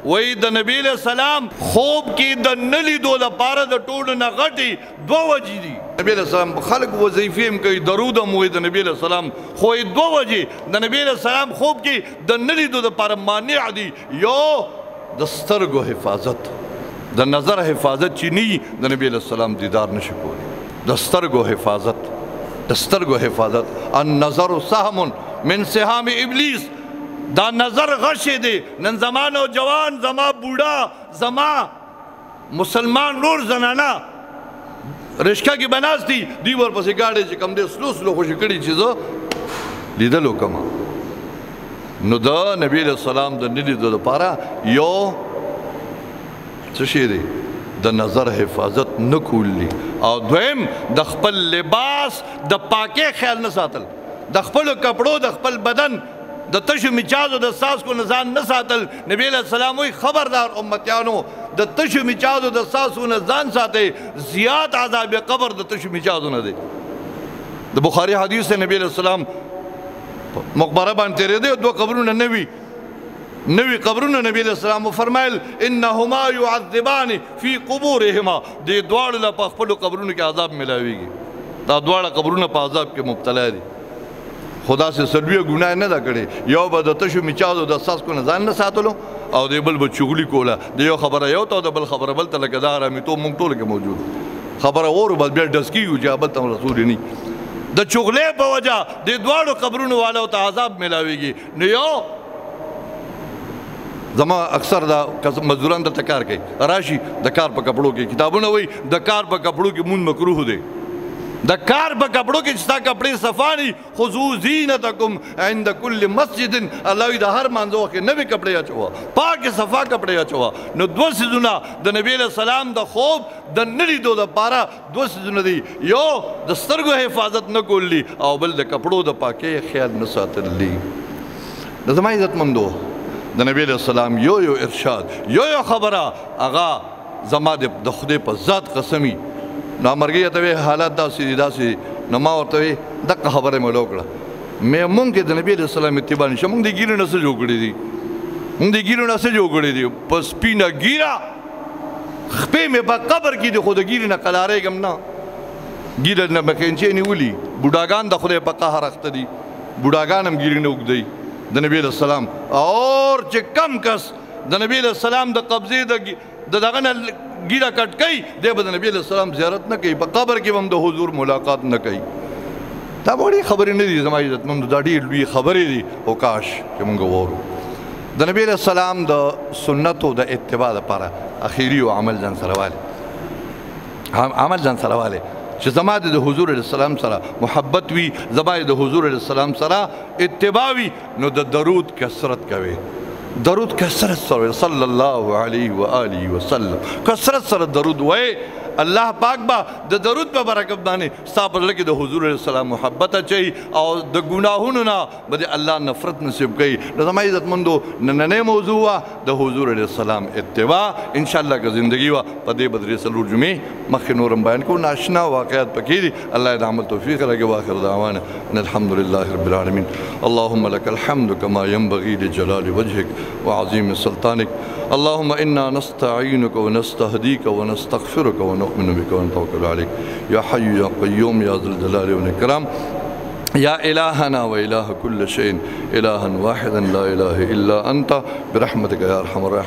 وی د نبی علیہ السلام خوب کی د نلیدو د پاره د ټولو نه غټي دو وجې دي. نبی علیہ السلام خلق وظیفې هم کوي، درود هم وایي د نبی علیہ السلام، خو دو وجې د نبی علیہ السلام خوب کې د نلیدو د پاره مانع دي. یو د سترګو حفاظت، د نظر حفاظت چې نه د نبی علیہ السلام دیدار نشي کولی. د سترګو حفاظت، د سترګو حفاظت. النظر سهم من سهام ابلیس، دا نظر غشی دی. نن زما نوجوان، زما بوډا، زما مسلمان نور زنانا رشکه کې بناستی دی ورپسې ګاډی چې کم دی سلو سلو خوشي کړي چې زه لیدلو کما. نو د نبی علیہ السلام د نلیدو لپاره یو څه شی دی؟ د نظر حفاظت نه کولی. او دویم د خپل لباس د پاکۍ خیال نه ساتل، د خپلو کپړو، د خپل بدن د تشو مچازو د ساسکو نه ځان نه ساتل. نبی علیہ السلام وی خبردار امتیانو، د تشو مچازو د ساسو نه ځان ساتئ، زیات عذاب قبر د تشو مچازو نه دی. د بخاری حدیث نبی علیہ السلام مقبره باندې تیرېدی، دوه قبرونه نوي قبرونه. نبی علیہ السلام فرمایل انهما يعذبان فی قبورهما، دې دواړو له په خپلو قبرونو کې عذاب ملاویږي. دا دواړه قبرونه په عذاب کې مبتلا دي. خدا سے سلویه ګناه نه ده کړې. یو به د تشو مچازو د ساسکو نه ځان نه ساتلو، او د بل به چغلي کوله. د یو خبره یو ته او د بل خبره بل ته، لکه دا حرامیتوب موږ ټولو کې موجود. خبره اورو بس بیا ډز کېږو چې بل ته رسول نه. د چغلې په وجه د دواړو قبرونو والو ته عذاب ملاویږي. نو یو زما اکثر دا مزدوران دلته کار کوي، راشي د کار په کپړو کې کتابونه وایي د کار په کپړو کې مونږ مکروه دی. د کار په کپړو کې چې ستا کپړې صفا دي، خذو زینتکم عند کل مسجد، الله وایي د هر مانځه وخت کې نوې کپړې اچوه، پاکې صفا کپړې اچوه. نو دوه څیزونه د نبي علیہ السلام د خوب د نه لیدو دپاره دوه څیزونه دي. یو د سترګو حفاظت نه کولی، او بل د کپړو د پاکۍ خیال نه ساتل دي. د زما عزتمندو د نبی علیہ السلام یو ارشاد، یو خبره، هغه زما د خدای په ذات قسمی. نو مرګي ته وی حالات داسې نو ما ورته وی دغه خبره مې وکړه. مونږ کې د نبی علیہ السلام اتباع نشو، مونږ د ګیرو نه څه جوړ کړي دي، مونږ د ګیرو نه څه جوړ کړي دي. په سپینه ګیره خپې مې په قبر کې دي، خو د ګیرې نه قلاریږم نه. ګیره نه مکینچې نیولي. بوډاګان د خدای په قهر اخته دي، بوډاګان هم ګیرې نه اوږدوي د نبی علیہ السلام. اور چې کم کس د نبی علیہ السلام د قبضې د دغه نه ګیره کټ کوي، دی به د نبی علیہ السلام زیارت نه کوي، په قبر کې به هم د حضور ملاقات نه کوي. دا وړې خبرې نه دي زما عزتمندو، دا ډېرې لویې خبرې دي. او کاش چې موږ وورو د نبی علیہ السلام د سنتو د اتباع لپاره اخیري او عمل ځان سره والي چې زما د حضور علیہ السلام سره محبت وي، زما د حضور علیہ السلام سره اتباع وي. نو د درود کثرت کوي، درود کثرت سره صلی الله علیه و آله وسلم، کثرت سره درود وای. الله پاک با د درود په برکت باندې ستا په زړه کې د حضور علیہ السلام محبت اچوي، او د ګناهونو نه به د الله نفرت نصیب کوي. نو زما عزتمندو نننۍ موضوع وه د حضور علیہ السلام اتباع. انشاءالله که زندگی وه په دې به درې څلور جمعې مخکې نور هم بیان کوو. ناشنا واقعات پکې دي. الله یې د عمل توفیق راکړي. واخر دعوانا ان الحمد لله رب العالمین. اللهم لك الحمد كما ينبغي لجلال وجهك وعظيم سلطانك. اللهم إنا نستعينك ونستهديك ونستغفرك ونؤمن بك ونتوكل عليك يا حي يا قيوم يا ذا الجلال والإكرام. يا إلهنا وإله كل شيء، إلها واحدا لا إله إلا أنت، برحمتك يا أرحم الراحمين.